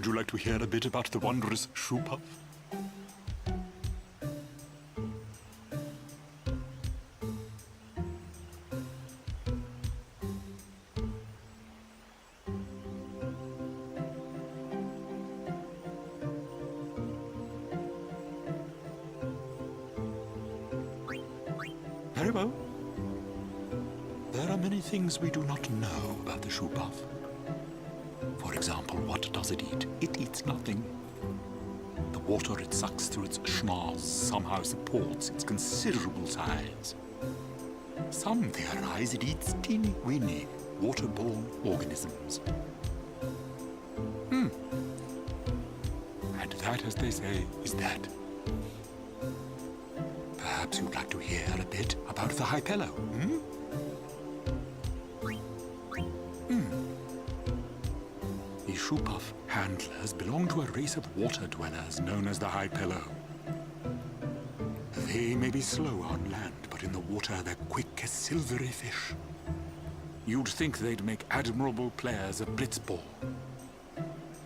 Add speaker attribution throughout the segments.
Speaker 1: Would you like to hear a bit about the wondrous shoe puff? Very well. There are many things we do not know about the shoe puff. For example, what does it eat? It eats nothing. The water it sucks through its schnoz somehow supports its considerable size. Some theorize it eats teeny-weeny waterborne organisms. And that, as they say, is that. Perhaps you'd like to hear a bit about the hypello, The shoe puff handlers belong to a race of water dwellers known as the hypello. They may be slow on land, but in the water they're quick as silvery fish. You'd think they'd make admirable players of blitzball.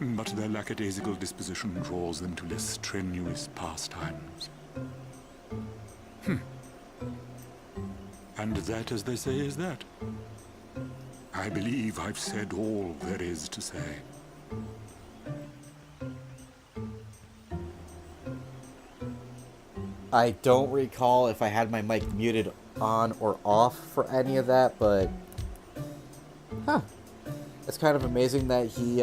Speaker 1: But their lackadaisical disposition draws them to less strenuous pastimes. And that, as they say, is that. I believe I've said all there is to say.
Speaker 2: I don't recall if I had my mic muted on or off for any of that, but... It's kind of amazing that he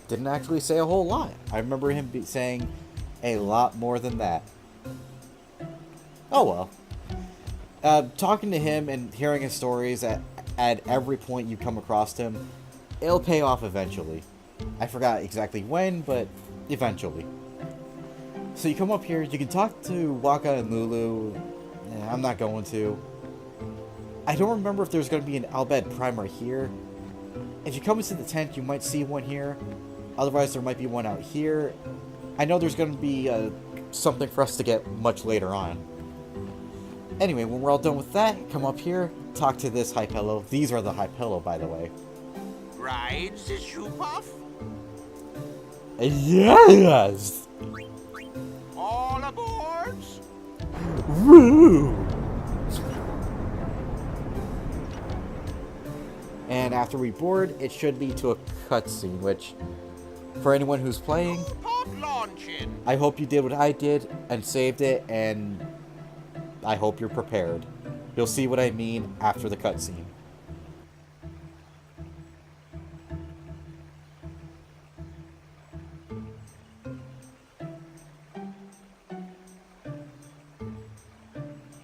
Speaker 2: didn't actually say a whole lot. I remember him saying a lot more than that. Oh well. Talking to him and hearing his stories at every point you come across him, it'll pay off eventually. I forgot exactly when, but eventually. So you come up here, you can talk to Waka and Lulu. I'm not going to. I don't remember if there's going to be an Albed Primer here. If you come into the tent, you might see one here. Otherwise, there might be one out here. I know there's going to be something for us to get much later on. Anyway, when we're all done with that, come up here, talk to this hypello. These are the hypello, by the way.
Speaker 3: Rides the shoe puff?
Speaker 2: Yes!
Speaker 3: All aboard?
Speaker 2: Woo! And after we board, it should lead to a cutscene, which, for anyone who's playing,
Speaker 3: Puff launching.
Speaker 2: I hope you did what I did and saved it, and I hope you're prepared. You'll see what I mean after the cutscene.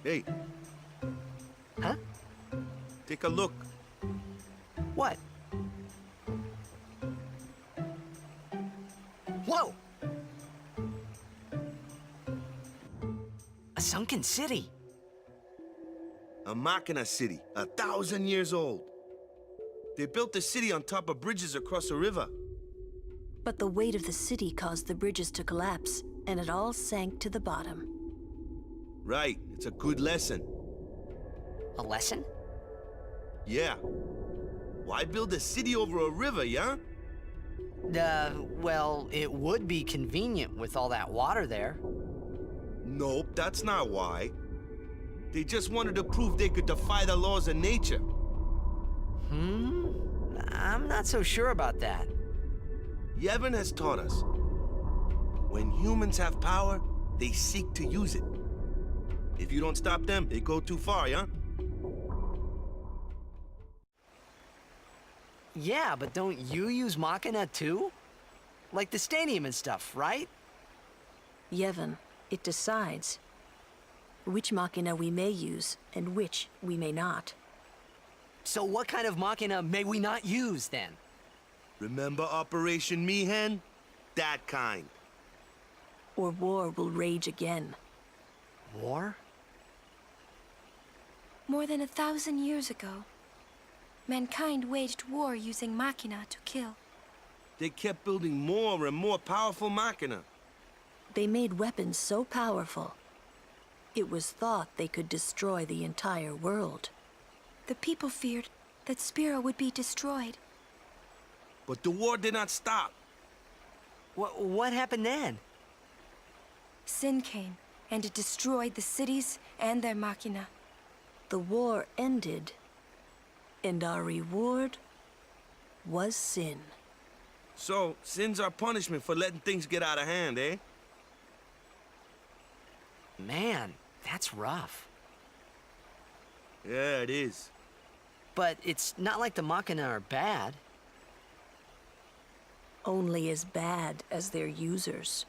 Speaker 4: Hey.
Speaker 3: Huh?
Speaker 4: Take a look.
Speaker 3: What? Whoa! A sunken city.
Speaker 4: A Machina city, 1,000 years old. They built the city on top of bridges across a river.
Speaker 5: But the weight of the city caused the bridges to collapse, and it all sank to the bottom.
Speaker 4: Right, it's a good lesson.
Speaker 3: A lesson?
Speaker 4: Yeah. Why build a city over a river, yeah?
Speaker 3: Well, it would be convenient with all that water there.
Speaker 4: Nope, that's not why. They just wanted to prove they could defy the laws of nature.
Speaker 3: I'm not so sure about that.
Speaker 4: Yevon has taught us. When humans have power, they seek to use it. If you don't stop them, they go too far, yeah?
Speaker 3: Yeah, but don't you use Machina too? Like the stadium and stuff, right?
Speaker 5: Yevon, it decides which Machina we may use and which we may not.
Speaker 3: So what kind of Machina may we not use then?
Speaker 4: Remember Operation Mihen? That kind.
Speaker 5: Or war will rage again.
Speaker 3: War?
Speaker 6: More than 1,000 years ago, mankind waged war using Machina to kill.
Speaker 4: They kept building more and more powerful Machina.
Speaker 5: They made weapons so powerful, it was thought they could destroy the entire world.
Speaker 6: The people feared that Spira would be destroyed.
Speaker 4: But the war did not stop.
Speaker 3: What happened then?
Speaker 6: Sin came, and it destroyed the cities and their machina.
Speaker 5: The war ended, and our reward was sin.
Speaker 4: So, sin's our punishment for letting things get out of hand, eh?
Speaker 3: Man, that's rough.
Speaker 4: Yeah, it is.
Speaker 3: But it's not like the machina are bad.
Speaker 5: Only as bad as their users.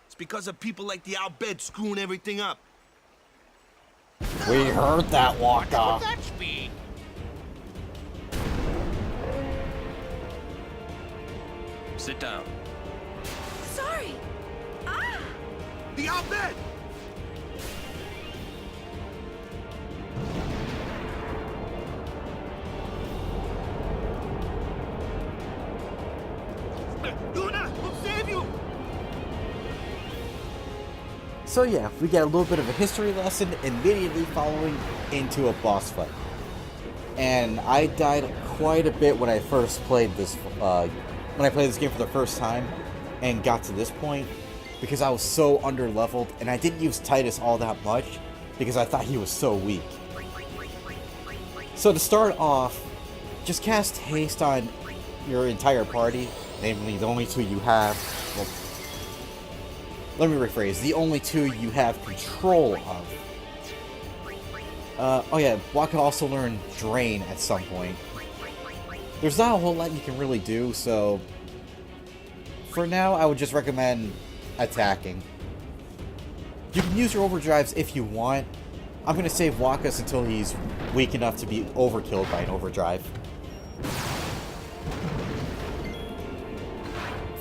Speaker 4: It's because of people like the Al-Bed screwing everything up.
Speaker 2: We heard that, Waka.
Speaker 7: Sit down.
Speaker 6: Sorry! Ah!
Speaker 4: The Al-Bed! Yuna, we'll save you!
Speaker 2: So yeah, we get a little bit of a history lesson immediately following into a boss fight. And I died quite a bit when I first played this, when I played this game for the first time and got to this point, because I was so under-leveled, and I didn't use Titus all that much because I thought he was so weak. So to start off, just cast haste on your entire party, namely the only two you have. Well, let me rephrase, the only two you have control of. Oh yeah, Waka also learned Drain at some point. There's not a whole lot you can really do, so for now I would just recommend attacking. You can use your overdrives if you want. I'm going to save Waka's until he's weak enough to be overkilled by an overdrive.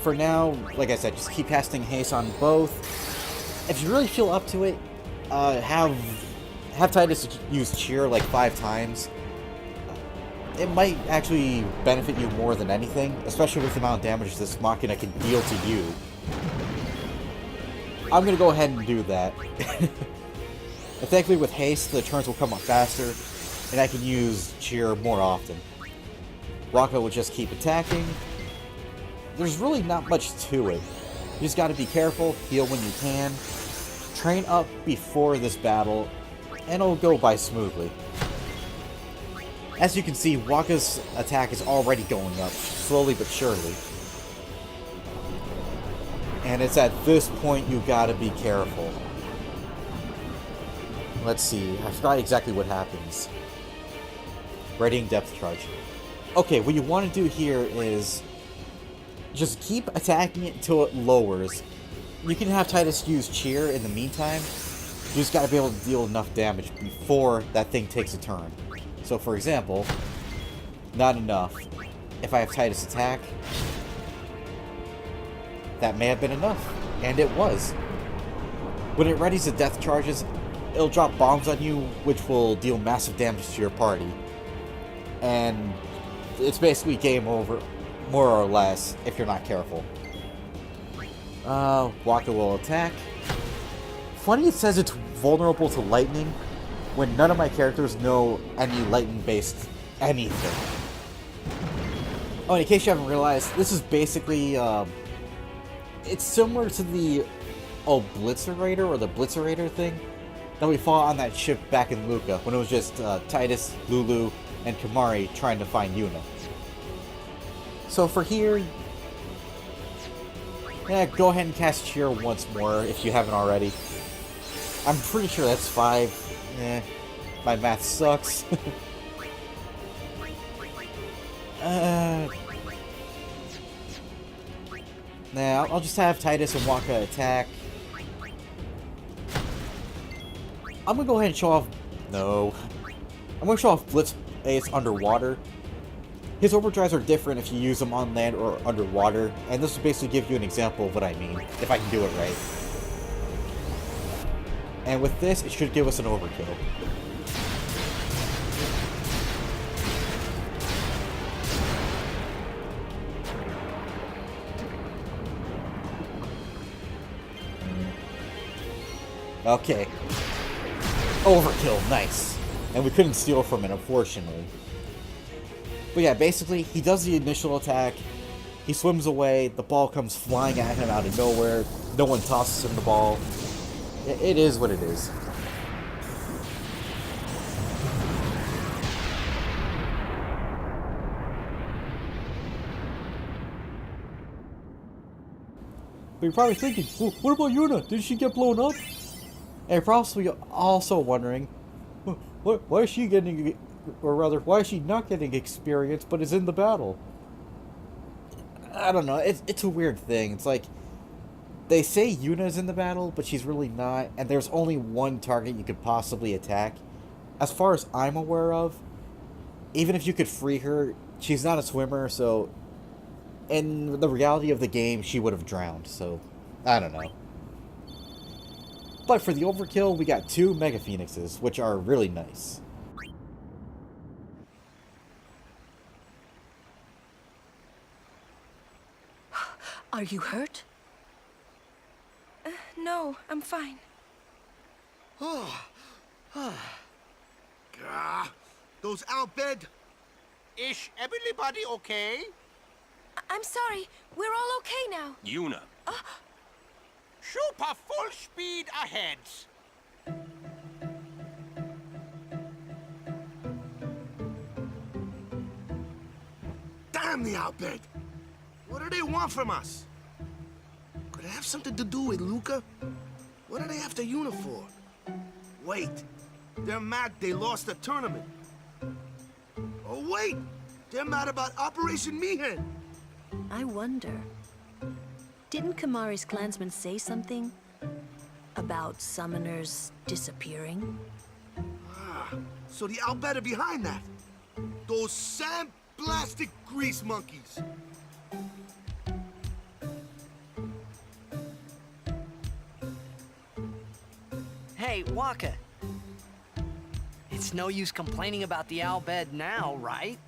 Speaker 2: For now, like I said, just keep casting haste on both. If you really feel up to it, have Titus use cheer like 5 times. It might actually benefit you more than anything, especially with the amount of damage this Machina can deal to you. I'm gonna go ahead and do that. And thankfully with haste, the turns will come up faster, and I can use cheer more often. Rocco will just keep attacking. There's really not much to it. You just gotta be careful, heal when you can, train up before this battle, and it'll go by smoothly. As you can see, Waka's attack is already going up, slowly but surely. And it's at this point you gotta be careful. Let's see, I forgot exactly what happens. Radiant Depth Charge. Okay, what you want to do here is just keep attacking it until it lowers. You can have Titus use cheer in the meantime. You just gotta be able to deal enough damage before that thing takes a turn. So for example, not enough. If I have Titus attack, that may have been enough. And it was. When it readies the death charges, it'll drop bombs on you, which will deal massive damage to your party. And it's basically game over, more or less, if you're not careful. Waka will attack. Funny it says it's vulnerable to lightning, when none of my characters know any lightning-based anything. Oh, and in case you haven't realized, this is basically, it's similar to the Obliterator, or the Blitzerator thing, that we fought on that ship back in Luca, when it was just Titus, Lulu, and Kamari trying to find Yuna. So for here, yeah, go ahead and cast Cheer once more if you haven't already. I'm pretty sure that's 5. My math sucks. Nah, I'll just have Titus and Waka attack. I'm gonna go ahead and show off... No. I'm gonna show off Blitz Ace underwater. His overdrives are different if you use them on land or underwater, and this will basically give you an example of what I mean, if I can do it right. And with this, it should give us an overkill. Okay. Overkill, nice. And we couldn't steal from it, unfortunately. But yeah, basically, he does the initial attack, He swims away, the ball comes flying at him out of nowhere, no one tosses him the ball. It is what it is. But you're probably thinking, well, what about Yuna? Did she get blown up? And you're probably also wondering, why is she getting, or rather, why is she not getting experience but is in the battle? I don't know, it's a weird thing. It's like, they say Yuna's in the battle, but she's really not, and there's only one target you could possibly attack. As far as I'm aware of, even if you could free her, she's not a swimmer, so in the reality of the game, she would have drowned, so I don't know. But for the overkill, we got 2 Mega Phoenixes, which are really nice.
Speaker 5: Are you hurt?
Speaker 6: No, I'm fine.
Speaker 4: Gah, those Albed.
Speaker 7: Is everybody okay?
Speaker 6: I'm sorry. We're all okay now.
Speaker 7: Yuna. Super full speed ahead.
Speaker 4: Damn the Albed. What do they want from us? Could it have something to do with Luca? What are they after Yuna for? Wait, they're mad they lost the tournament. Oh wait, they're mad about Operation Mihen.
Speaker 5: I wonder. Didn't Kamari's clansmen say something about summoners disappearing?
Speaker 4: So the Albed are behind that. Those sand-blasted grease monkeys.
Speaker 3: Hey, Waka. It's no use complaining about the Albed now, right?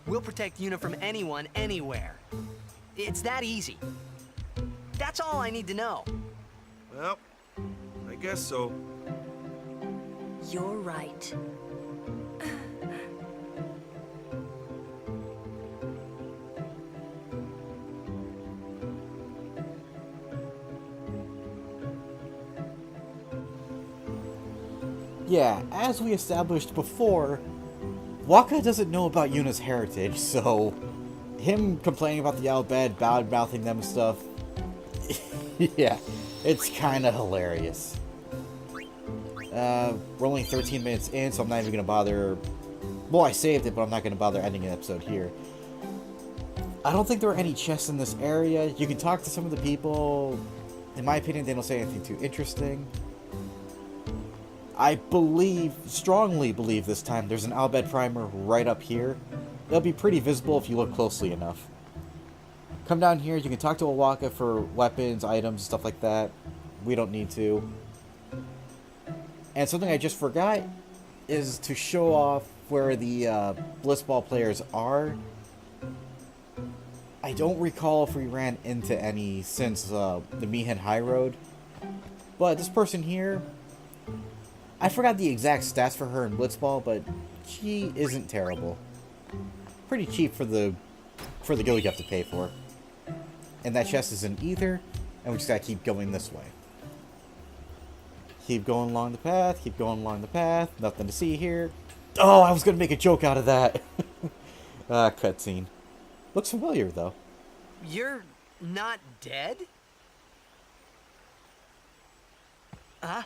Speaker 3: We'll protect Yuna from anyone, anywhere. It's that easy. That's all I need to know.
Speaker 4: Well, I guess so.
Speaker 5: You're right.
Speaker 2: Yeah, as we established before, Waka doesn't know about Yuna's heritage, so him complaining about the Albed, bad-mouthing them stuff, yeah, it's kind of hilarious. We're only 13 minutes in, so I'm not even going to bother... Well, I saved it, but I'm not going to bother ending an episode here. I don't think there are any chests in this area. You can talk to some of the people. In my opinion, they don't say anything too interesting. I strongly believe this time, there's an Albed primer right up here. They'll be pretty visible if you look closely enough. Come down here, you can talk to a Waka for weapons, items, stuff like that. We don't need to. And something I just forgot is to show off where the Blitzball players are. I don't recall if we ran into any since the Mihen High Road. But this person here, I forgot the exact stats for her in Blitzball, but she isn't terrible. Pretty cheap for the guild you have to pay for. And that chest isn't either, and we just gotta keep going this way. Keep going along the path, keep going along the path, nothing to see here. Oh, I was gonna make a joke out of that. Cutscene. Looks familiar, though.
Speaker 3: You're not dead? Huh?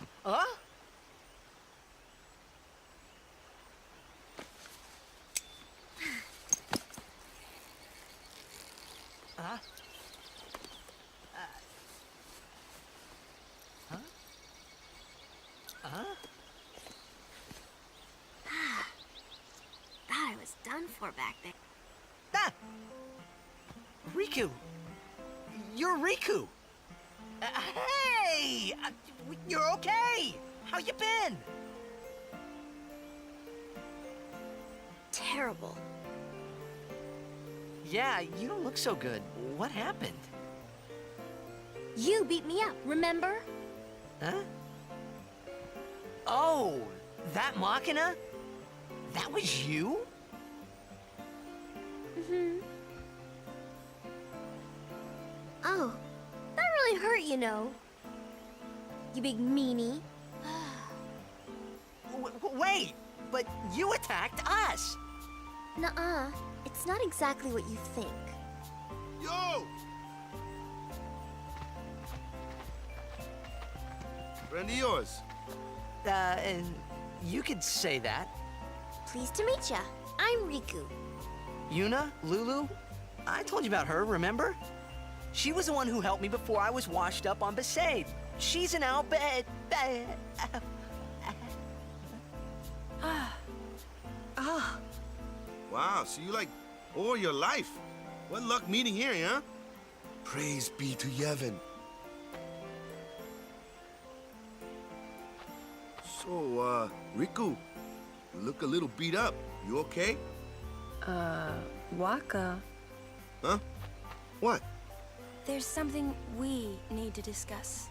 Speaker 6: Thought I was done for back there.
Speaker 3: Ah! Rikku! You're Rikku! Hey! You're okay! How you been?
Speaker 6: Terrible.
Speaker 3: Yeah, you don't look so good. What happened?
Speaker 6: You beat me up, remember?
Speaker 3: Huh? Oh, that Machina? That was you?
Speaker 6: Mm-hmm. you know. You big meanie.
Speaker 3: Wait, but you attacked us.
Speaker 6: Nuh-uh. It's not exactly what you think.
Speaker 4: Yo! Friend of yours.
Speaker 3: You could say that.
Speaker 6: Pleased to meet ya. I'm Rikku.
Speaker 3: Yuna, Lulu, I told you about her, remember? She was the one who helped me before I was washed up on Besaid. She's an Albed.
Speaker 4: Wow, so you like all your life. What luck meeting here, huh? Praise be to Yevon. So, Rikku, you look a little beat up. You okay?
Speaker 5: Waka.
Speaker 4: Huh? What?
Speaker 6: There's something we need to discuss.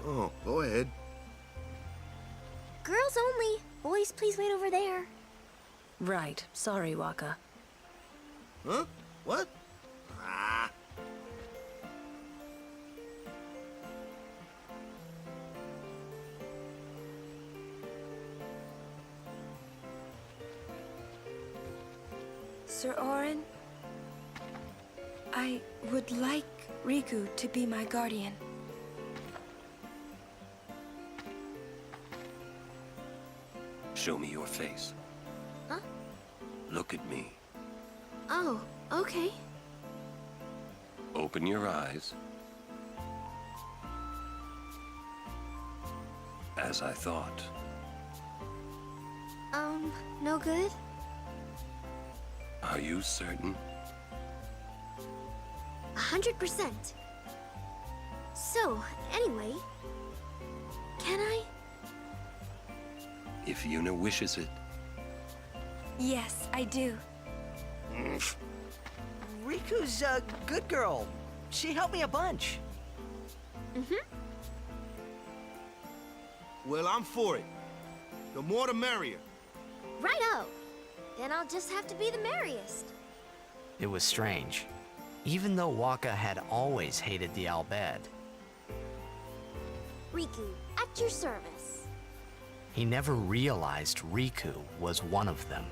Speaker 4: Oh, go ahead.
Speaker 6: Girls only. Boys, please wait over there.
Speaker 5: Right. Sorry, Waka.
Speaker 4: Huh? What? Ah.
Speaker 6: Sir Orin, I would like Rikku to be my guardian.
Speaker 8: Show me your face.
Speaker 6: Huh?
Speaker 8: Look at me.
Speaker 6: Oh, okay.
Speaker 8: Open your eyes. As I thought.
Speaker 6: No good?
Speaker 8: Are you certain?
Speaker 6: 100%. So, anyway, can I?
Speaker 8: If Yuna wishes it.
Speaker 6: Yes, I do.
Speaker 3: Riku's a good girl. She helped me a bunch.
Speaker 4: Well, I'm for it. The more the merrier.
Speaker 6: Righto. Then I'll just have to be the merriest.
Speaker 3: It was strange. Even though Waka had always hated the Albed,
Speaker 6: Rikku, at your service.
Speaker 3: he never realized Rikku was one of them.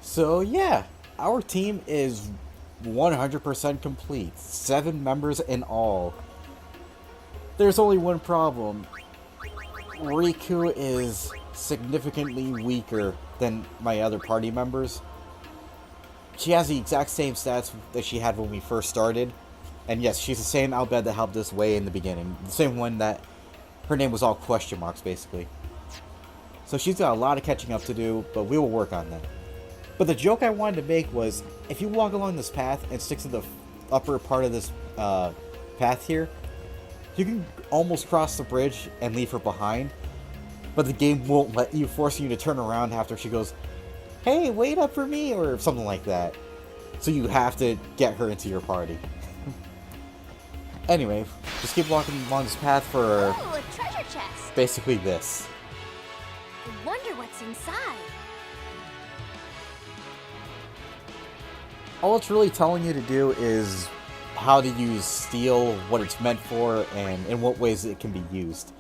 Speaker 2: So yeah, our team is 100% complete. 7 members in all. There's only one problem. Rikku is significantly weaker than my other party members. She has the exact same stats that she had when we first started. And yes, she's the same Albed that helped us way in the beginning. The same one that her name was all question marks, basically. So she's got a lot of catching up to do, but we will work on that. But the joke I wanted to make was, if you walk along this path and stick to the upper part of this path here, you can almost cross the bridge and leave her behind, but the game won't let you, forcing you to turn around after she goes, "Hey, wait up for me," or something like that. So you have to get her into your party. Anyway, just keep walking along this path for
Speaker 6: Oh, a treasure chest.
Speaker 2: basically this.
Speaker 6: I wonder what's inside.
Speaker 2: All it's really telling you to do is how to use steel, what it's meant for, and in what ways it can be used.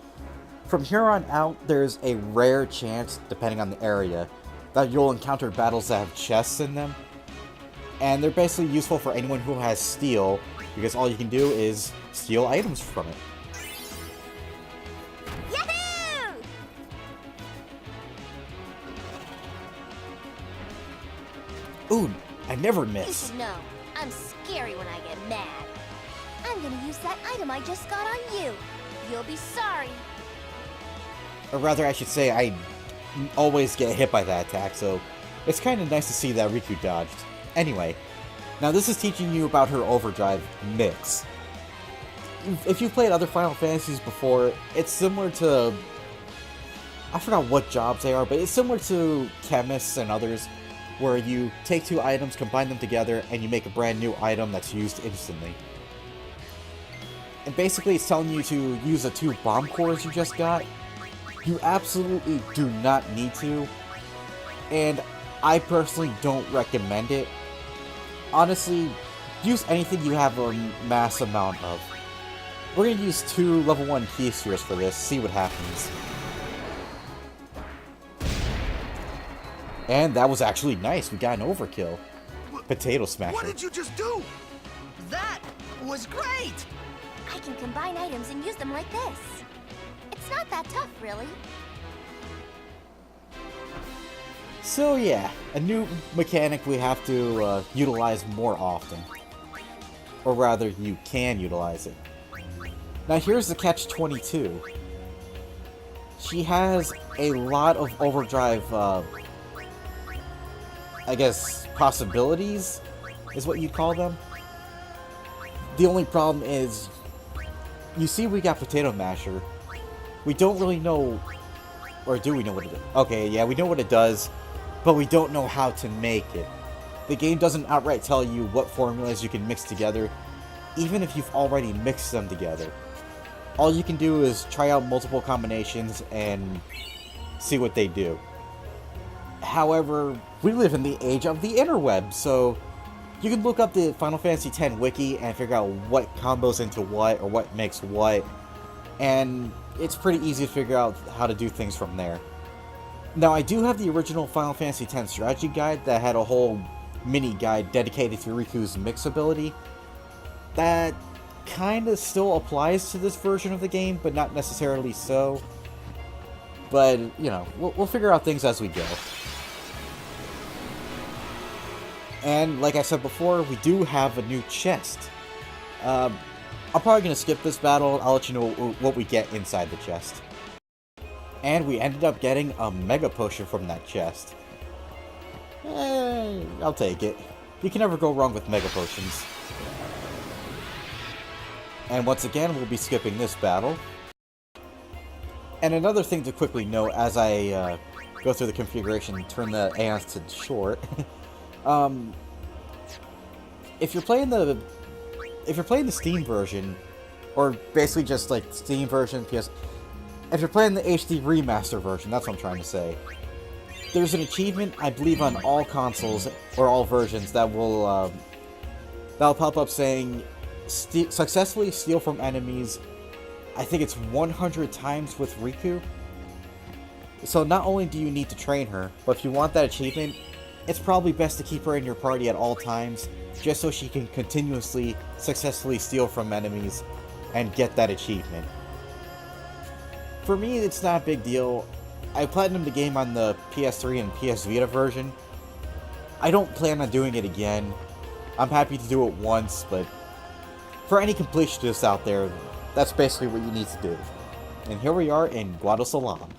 Speaker 2: From here on out, there's a rare chance, depending on the area, that you'll encounter battles that have chests in them. And they're basically useful for anyone who has steel, because all you can do is steal items from it.
Speaker 6: Yahoo!
Speaker 2: Ooh, I never
Speaker 6: You
Speaker 2: miss.
Speaker 6: should know, I'm scary when I get mad. I'm gonna use that item I just got on you. You'll be sorry.
Speaker 2: Or rather, I should say, I always get hit by that attack, so it's kind of nice to see that Rikku dodged. Anyway, now this is teaching you about her overdrive mix. If you've played other Final Fantasies before, it's similar to... I forgot what jobs they are, but it's similar to chemists and others, where you take 2 items, combine them together, and you make a brand new item that's used instantly. And basically it's telling you to use the 2 bomb cores you just got. You absolutely do not need to, and I personally don't recommend it. Honestly, use anything you have a mass amount of. We're going to use 2 level 1 key spheres for this, see what happens. And that was actually nice, we got an overkill. Potato Smasher.
Speaker 4: What did you just do?
Speaker 3: That was great!
Speaker 6: I can combine items and use them like this. It's not that tough, really.
Speaker 2: So yeah, a new mechanic we have to utilize more often. Or rather, you can utilize it. Now here's the catch-22. She has a lot of overdrive, I guess, possibilities, is what you'd call them. The only problem is, you see we got Potato Masher. We don't really know, or do we know what it does? Okay, yeah, we know what it does, but we don't know how to make it. The game doesn't outright tell you what formulas you can mix together, even if you've already mixed them together. All you can do is try out multiple combinations and see what they do. However, we live in the age of the interweb, so you can look up the Final Fantasy X wiki and figure out what combos into what, or what makes what, and it's pretty easy to figure out how to do things from there. Now, I do have the original Final Fantasy X strategy guide that had a whole mini guide dedicated to Riku's mix ability. That kinda still applies to this version of the game, but not necessarily so. But, you know, we'll figure out things as we go. And, like I said before, we do have a new chest. I'm probably going to skip this battle. I'll let you know what we get inside the chest. And we ended up getting a Mega Potion from that chest. I'll take it. You can never go wrong with Mega Potions. And once again, we'll be skipping this battle. And another thing to quickly note as I go through the configuration and turn the aeons to short. If you're playing the Steam version, or basically just like Steam version, PS, if you're playing the HD Remaster version, that's what I'm trying to say. There's an achievement, I believe, on all consoles or all versions that will that'll pop up saying successfully steal from enemies. I think it's 100 times with Rikku. So not only do you need to train her, but if you want that achievement, it's probably best to keep her in your party at all times, just so she can continuously successfully steal from enemies and get that achievement. For me, it's not a big deal. I platinumed the game on the PS3 and PS Vita version. I don't plan on doing it again. I'm happy to do it once, but for any completionists out there, that's basically what you need to do. And here we are in Guadalsalam.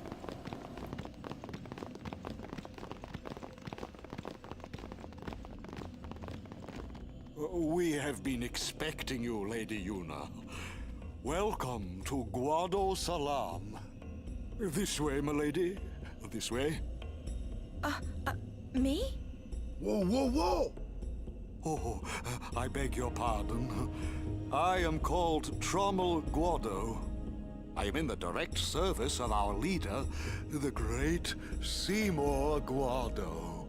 Speaker 1: We have been expecting you, Lady Yuna. Welcome to Guadalsalam. This way, my lady. This way.
Speaker 5: Me?
Speaker 4: Whoa, whoa, whoa!
Speaker 1: Oh, I beg your pardon. I am called Trommel Guado. I am in the direct service of our leader, the great Seymour Guado.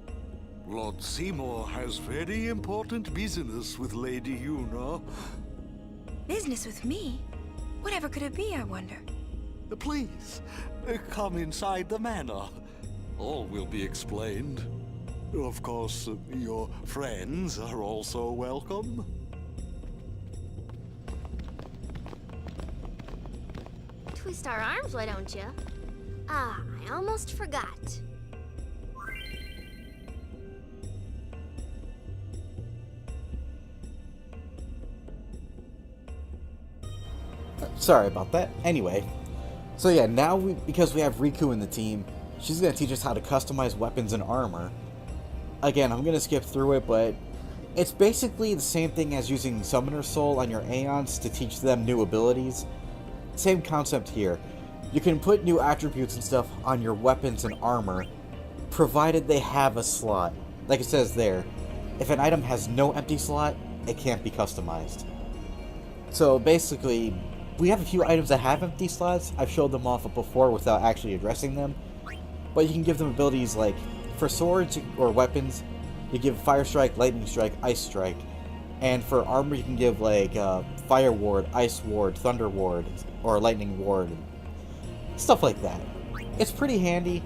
Speaker 1: Lord Seymour has very important business with Lady Yuna.
Speaker 5: Business with me? Whatever could it be, I wonder?
Speaker 1: Please, come inside the manor. All will be explained. Of course, your friends are also welcome.
Speaker 6: Twist our arms, why don't you? Ah, I almost forgot.
Speaker 2: Sorry about that. Anyway, so yeah, now because we have Rikku in the team, she's going to teach us how to customize weapons and armor. Again, I'm going to skip through it, but it's basically the same thing as using Summoner Soul on your Aeons to teach them new abilities. Same concept here. You can put new attributes and stuff on your weapons and armor, provided they have a slot. Like it says there, if an item has no empty slot, it can't be customized. So basically, we have a few items that have empty slots. I've showed them off before without actually addressing them. But you can give them abilities like, for swords or weapons, you give Fire Strike, Lightning Strike, Ice Strike. And for armor, you can give like Fire Ward, Ice Ward, Thunder Ward, or Lightning Ward, stuff like that. It's pretty handy.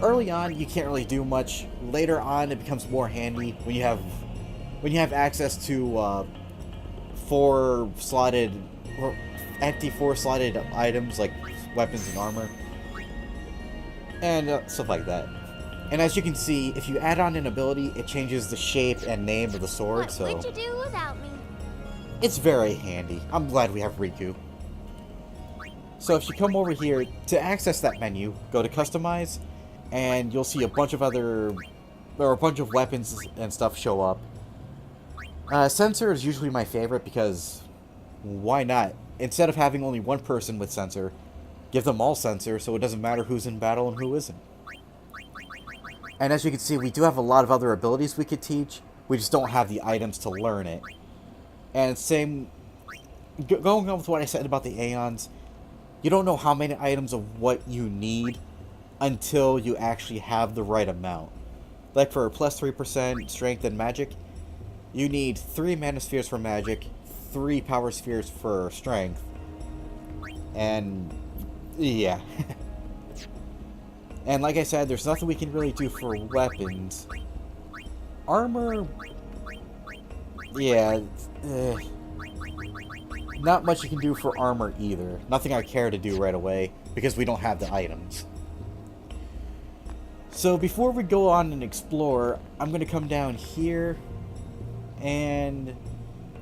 Speaker 2: Early on, you can't really do much. Later on, it becomes more handy when you have access to 4-slotted or empty 4-slotted items like weapons and armor, and stuff like that. And as you can see, if you add on an ability, it changes the shape and name of the sword,
Speaker 6: What
Speaker 2: so
Speaker 6: would you do without me?
Speaker 2: it's very handy. I'm glad we have Rikku. So if you come over here, to access that menu, go to Customize, and you'll see a bunch of weapons and stuff show up. Sensor is usually my favorite because, why not? Instead of having only one person with Sensor, give them all Sensor so it doesn't matter who's in battle and who isn't. And as you can see, we do have a lot of other abilities we could teach. We just don't have the items to learn it. And same, going on with what I said about the Aeons, you don't know how many items of what you need until you actually have the right amount. Like for plus 3% strength and magic, you need 3 mana spheres for magic, 3 power spheres for strength, and yeah. And like I said, there's nothing we can really do for weapons. Armor, yeah, not much you can do for armor either. Nothing I care to do right away, because we don't have the items. So before we go on and explore, I'm going to come down here and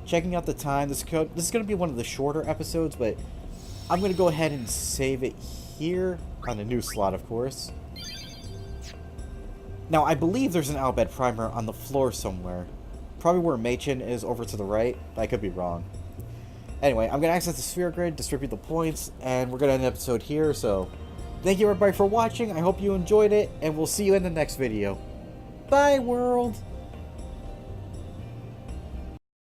Speaker 2: checking out the time. This is going to be one of the shorter episodes, but I'm going to go ahead and save it here on a new slot, of course. Now, I believe there's an Albed Primer on the floor somewhere. Probably where Machin is over to the right, but I could be wrong. Anyway, I'm going to access the sphere grid, distribute the points, and we're going to end the episode here, so thank you everybody for watching. I hope you enjoyed it, and we'll see you in the next video. Bye, world!